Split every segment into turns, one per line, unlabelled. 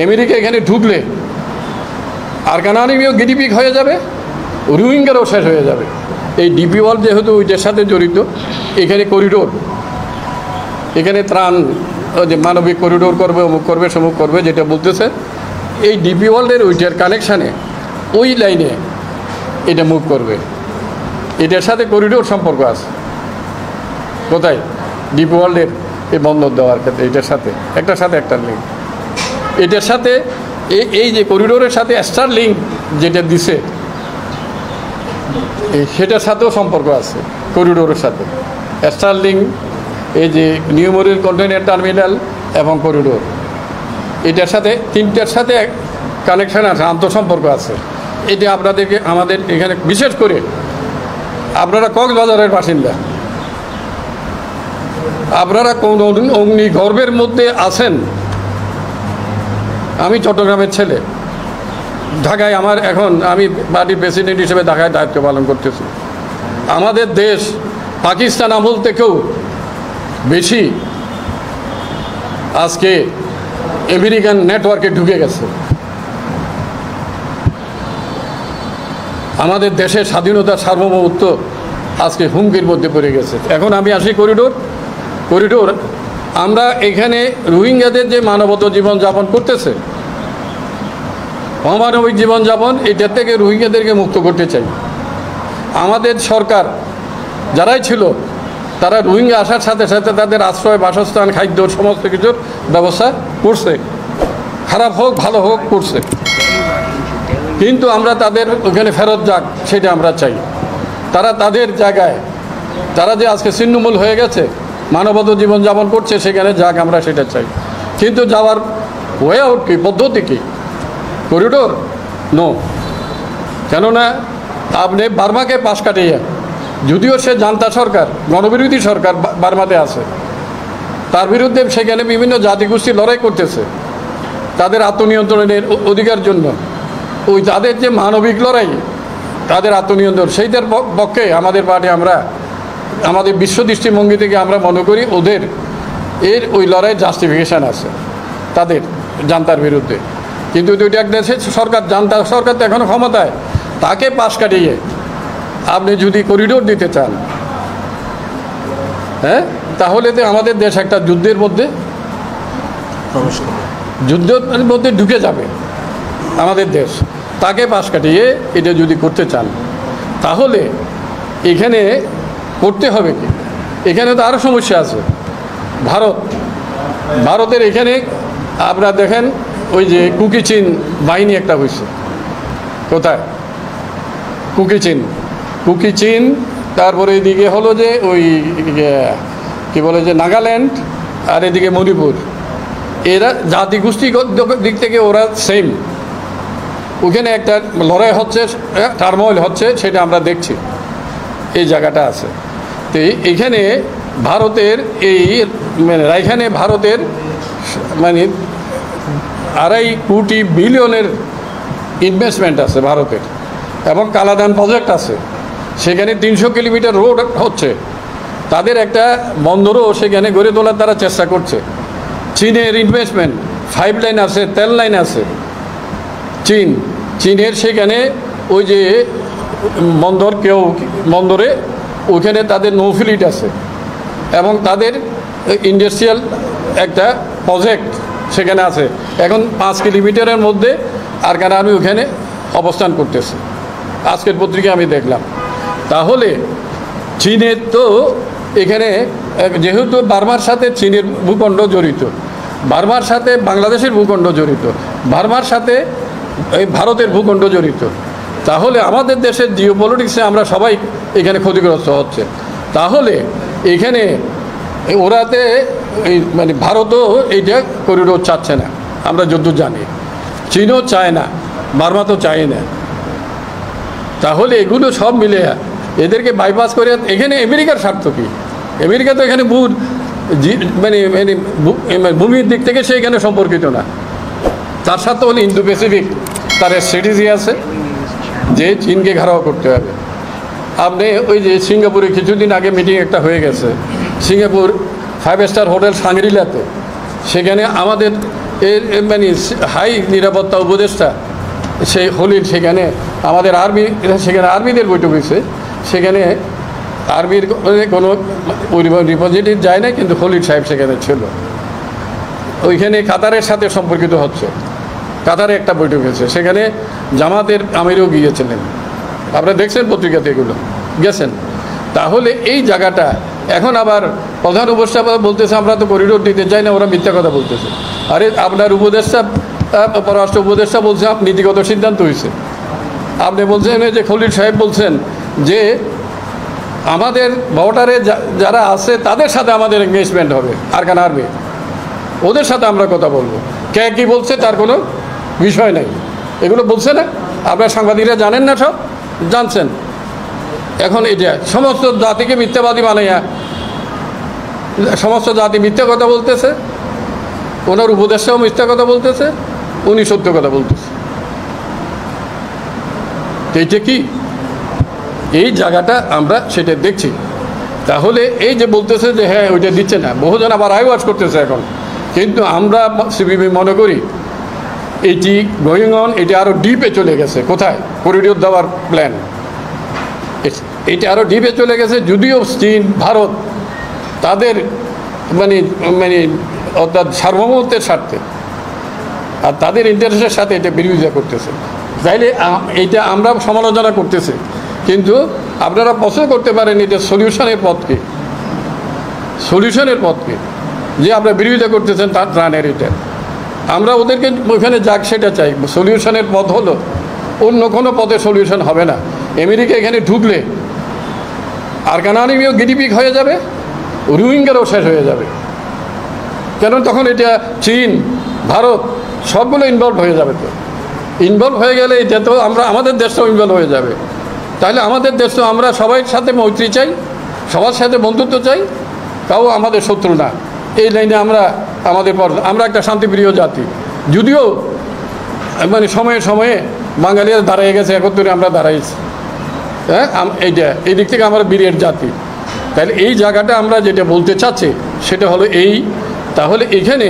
America এখানে ঢুকলে আরকানানিও গিরিপিক হয়ে যাবে, রোহিঙ্গারও শেষ হয়ে যাবে। এই ডিপি ওয়ার্ল্ড যেহেতু ওইটার সাথে জড়িত, এখানে করিডোর, এখানে ত্রাণ যে মানবিক করিডোর করবে, অমুক করবে, সমুক করবে, যেটা বলতেছে এই ডিপি ওয়ার্ল্ডের ওইটার কানেকশানে ওই লাইনে এটা মুভ করবে। এটার সাথে করিডোর সম্পর্ক আছে। কোথায়? ডিপি ওয়ার্ল্ডের এই বন্দর দেওয়ার ক্ষেত্রে এটার সাথে একটার সাথে একটা লিঙ্ক, এটার সাথে এই যে করিডোরের সাথে স্টার লিঙ্ক যেটা দিছে সেটার সাথেও সম্পর্ক আছে করিডোরের সাথে। স্টার লিঙ্ক, এই যে নিউ মরিল কন্টেইনার টার্মিনাল এবং করিডোর, এটার সাথে তিনটার সাথে কানেকশান আছে, আন্তঃসম্পর্ক আছে। এটা আপনাদেরকে আমাদের এখানে বিশেষ করে আপনারা কক্সবাজারের বাসিন্দা, আপনারা কোন অগ্নিগর্ভের মধ্যে আছেন। আমি চট্টগ্রামের ছেলে, ঢাকায় আমার এখন আমি পার্টির প্রেসিডেন্ট হিসেবে ঢাকায় দায়িত্ব পালন করতেছি। আমাদের দেশ পাকিস্তান আমল থেকেও বেশি আজকে আমেরিকান নেটওয়ার্কে ঢুকে গেছে। আমাদের দেশের স্বাধীনতা সার্বভৌমত্ব আজকে হুমকির মধ্যে পড়ে গেছে। এখন আমি আসি করিডোর আমরা এখানে রোহিঙ্গাদের যে মানবত জীবনযাপন করতেছে, অমানবিক জীবনযাপন, এটার থেকে রোহিঙ্গাদেরকে মুক্ত করতে চাই। আমাদের সরকার যারাই ছিল তারা রোহিঙ্গা আসার সাথে সাথে তাদের আশ্রয়, বাসস্থান, খাদ্য সমস্ত কিছুর ব্যবস্থা করছে, খারাপ হোক ভালো হোক করছে। কিন্তু আমরা তাদের ওখানে ফেরত যাক সেটা আমরা চাই। তারা তাদের জায়গায়, তারা যে আজকে ছিন্নমূল হয়ে গেছে, মানবত জীবনযাপন করছে, সেখানে যাক আমরা সেটা চাই। কিন্তু যাওয়ার ওয়ে আউট কি, পদ্ধতি কি? Corridor no. কেননা আপনি বার্মাকে পাশ কাটিয়ে, যদিও সে জান্তা সরকার, গণবিরোধী সরকার বার্মাতে আছে, তার বিরুদ্ধে সেখানে বিভিন্ন জাতিগোষ্ঠী লড়াই করতেছে তাদের আত্মনিয়ন্ত্রণের অধিকার জন্য। ওই তাদের যে মানবিক লড়াই, তাদের আত্মনিয়ন্ত্রণ, সেইটার পক্ষে আমাদের পার্টি, আমরা আমাদের বিশ্ব দৃষ্টিভঙ্গি থেকে আমরা মনে করি ওদের ওই লড়াইয়ের জাস্টিফিকেশান আছে তাদের জান্তার বিরুদ্ধে। কিন্তু দুইটা এক দেশে সরকার, জান্তা সরকার তো এখনও ক্ষমতায়, তাকে পাশ কাটিয়ে আপনি যদি করিডোর দিতে চান, হ্যাঁ, তাহলে তো আমাদের দেশ একটা যুদ্ধের মধ্যে ঢুকে যাবে আমাদের দেশ। তাকে পাশ কাটিয়ে এটা যদি করতে চান, তাহলে এখানে করতে হবে কি? এখানে তো আরও সমস্যা আছে। ভারতের এখানে আপনারা দেখেন ওই যে কুকি চিন বাহিনী একটা হয়েছে। কোথায়? কুকি চিন, তারপরে এদিকে হলো যে ওই কি বলে যে নাগাল্যান্ড, আর এদিকে মণিপুর। এরা জাতিগোষ্ঠীগত দিক থেকে ওরা সেম। ওখানে একটা লড়াই হচ্ছে, টার্মোইল হচ্ছে, সেটা আমরা দেখছি। এই জায়গাটা আছে। তো এইখানে ভারতের এখানে ভারতের 2.5 কোটি বিলিয়নের ইনভেস্টমেন্ট আছে ভারতের, এবং কালাদান প্রজেক্ট আছে। সেখানে 300 কিলোমিটার রোড হচ্ছে। তাদের একটা বন্দরও সেখানে গড়ে তোলার তারা চেষ্টা করছে। চীনের ইনভেস্টমেন্ট, 5 লাইন আছে, তেল লাইন আছে। চীনের সেখানে ওই যে বন্দরে ওখানে তাদের নৌফ্লিট আছে, এবং তাদের ইন্ডাস্ট্রিয়াল একটা প্রজেক্ট সেখানে আছে। এখন 5 কিলোমিটারের মধ্যে আরকানানি ওখানে অবস্থান করতেছে, আজকের পত্রিকা আমি দেখলাম। তাহলে চীনের তো এখানে, যেহেতু বার্মার সাথে চীনের ভূখণ্ড জড়িত, বার্মার সাথে বাংলাদেশের ভূখণ্ড জড়িত, বার্মার সাথে এই ভারতের ভূখণ্ড জড়িত, তাহলে আমাদের দেশের জিওপলিটিক্সে আমরা সবাই এখানে ক্ষতিগ্রস্ত হচ্ছে। তাহলে এখানে ওরাতে ভারতও এইটা করিডোর চাচ্ছে না, আমরা যদ্দূর জানি। চীনও চায় না, বার্মা তো চায় না। তাহলে এগুলো সব মিলে এদেরকে বাইপাস করে এখানে আমেরিকার স্বার্থ কী? আমেরিকা তো এখানে ভূমির দিক থেকে সে এখানে সম্পর্কিত না। তার সাথে হলে ইন্দো প্যাসিফিক, তার স্ট্র্যাটেজি আছে যে চীনকে ঘেরাও করতে হবে। আপনি ওই যে সিঙ্গাপুরে কিছুদিন আগে মিটিং একটা হয়ে গেছে, সিঙ্গাপুর 5 স্টার হোটেল সাংরিলাতে, সেখানে আমাদের মানে হাই নিরাপত্তা উপদেষ্টা সেই হলির সেখানে আমাদের সেখানে আর্মিদের বৈঠক হয়েছে, সেখানে আর্মির কোনো রিপ্রেজেন্টেটিভ যায় না, কিন্তু হলির সাহেব সেখানে ছিল। ওইখানে কাতারের সাথে সম্পর্কিত হচ্ছে, কাতারে একটা বৈঠক হয়েছে, সেখানে জামাতের আমিরও গিয়েছিলেন, আপনারা দেখছেন পত্রিকাতে, এগুলো গেছেন। তাহলে এই জায়গাটা এখন আবার প্রধান উপদেষ্টা বলতেছে আমরা তো করিডোর দিতে চাই না, ওরা মিথ্যা কথা বলতেছে। আরে আপনার উপদেষ্টা, পররাষ্ট্র উপদেষ্টা বলছে নীতিগত সিদ্ধান্ত হয়েছে। আপনি বলছেন যে খলিল সাহেব বলছেন যে আমাদের বর্ডারে যারা আছে তাদের সাথে আমাদের এঙ্গেজমেন্ট হবে, আরকান আর্মি, ওদের সাথে আমরা কথা বলবো। কে কী বলছে তার কোনো বিষয় নেই, এগুলো বলছে না। আপনার সাংবাদিকরা জানেন না, সব জানছেন। এখন এটা সমস্ত জাতিকে মিথ্যাবাদী বানাইয়া সমস্ত জাতি মিথ্যা কথা বলতেছে, ওনার উপদেষ্টাও মিথ্যা কথা বলতেছে, উনি সত্য কথা বলতেছে। এইটা কি, এই জায়গাটা আমরা সেটা দেখছি। তাহলে এই যে বলতেছে যে হ্যাঁ ওইটা দিচ্ছে না, বহুজন আবার আইওয়াজ করতেছে এখন, কিন্তু আমরা সিপিবি মনে করি এটি গোয়িং অন, এটি আরও ডিপে চলে গেছে। কোথায়? করিডোর দেওয়ার প্ল্যান, এটা আরও ডিপে চলে গেছে। যদিও চীন, ভারত তাদের মানে মানে অর্থাৎ সার্বভৌমত্বের স্বার্থে আর তাদের ইন্টারেস্টের সাথে এটা বিরোধিতা করতেছে, তাইলে এইটা আমরা সমালোচনা করতেছি। কিন্তু আপনারা পছন্দ করতে পারেন এটা সলিউশনের পথকে, সলিউশনের পথকে যে আপনারা বিরোধিতা করতেছেন তার ত্রাণের, এটা আমরা ওদেরকে ওইখানে যাক সেটা চাই। সলিউশনের পথ হলো অন্য কোনো পথে সলিউশন হবে না। আমেরিকা এখানে ঢুকলে আরকান আর্মিও গিনিপিগ হয়ে যাবে, রোহিঙ্গারও শেষ হয়ে যাবে। কেন তখন এটা চীন, ভারত সবগুলো ইনভলভ হয়ে যাবে। তো ইনভলভ হয়ে গেলে এটা তো আমরা আমাদের দেশটাও ইনভলভ হয়ে যাবে। তাহলে আমাদের দেশ তো আমরা সবাই সাথে মৈত্রী চাই, সবার সাথে বন্ধুত্ব চাই, তাও আমাদের শত্রু না। এই লাইনে আমরা আমরা একটা শান্তিপ্রিয় জাতি। যদিও মানে সময়ে সময়ে বাঙালিরা দাঁড়িয়ে গেছে, একত্রে আমরা দাঁড়াইছি। হ্যাঁ, এইটা এই দিক থেকে আমরা বীরের জাতি। তাহলে এই জায়গাটা আমরা যেটা বলতে চাচ্ছি সেটা হলো এই, তাহলে এখানে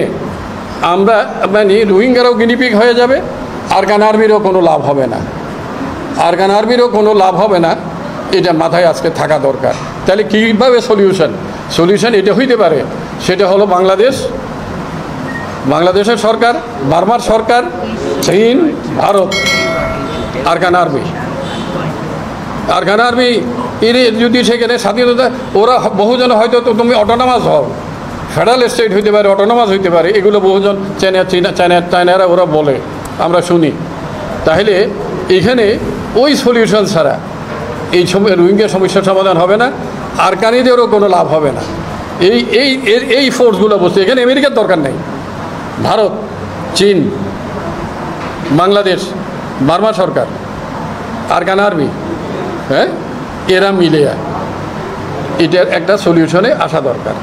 আমরা মানে রোহিঙ্গারাও গিনিপিগ হয়ে যাবে, আরকান আর্মিরও কোনো লাভ হবে না, আরকান আর্মিরও কোনো লাভ হবে না। এটা মাথায় আজকে থাকা দরকার। তাহলে কীভাবে সলিউশন এটা হইতে পারে, সেটা হলো বাংলাদেশের সরকার, বার্মার সরকার, চীন, ভারত, আরকান আর্মি এর যদি সেখানে স্বাধীনতা, ওরা বহুজন হয়তো তো তুমি অটোনমাস হও, ফেডারেল স্টেট হইতে পারে, অটোনমাস হইতে পারে, এগুলো বহুজন চায়নারা ওরা বলে, আমরা শুনি। তাহলে এখানে ওই সলিউশন ছাড়া এই রোহিঙ্গা সমস্যার সমাধান হবে না, আরকানিদেরও কোনো লাভ হবে না। এই ফোর্সগুলো বসছে এখানে, আমেরিকার দরকার নেই। ভারত, চীন, বাংলাদেশ, বার্মা সরকার, আরকান আর্মি, হ্যাঁ, এরা মিলে এটার একটা সলিউশনে আসা দরকার।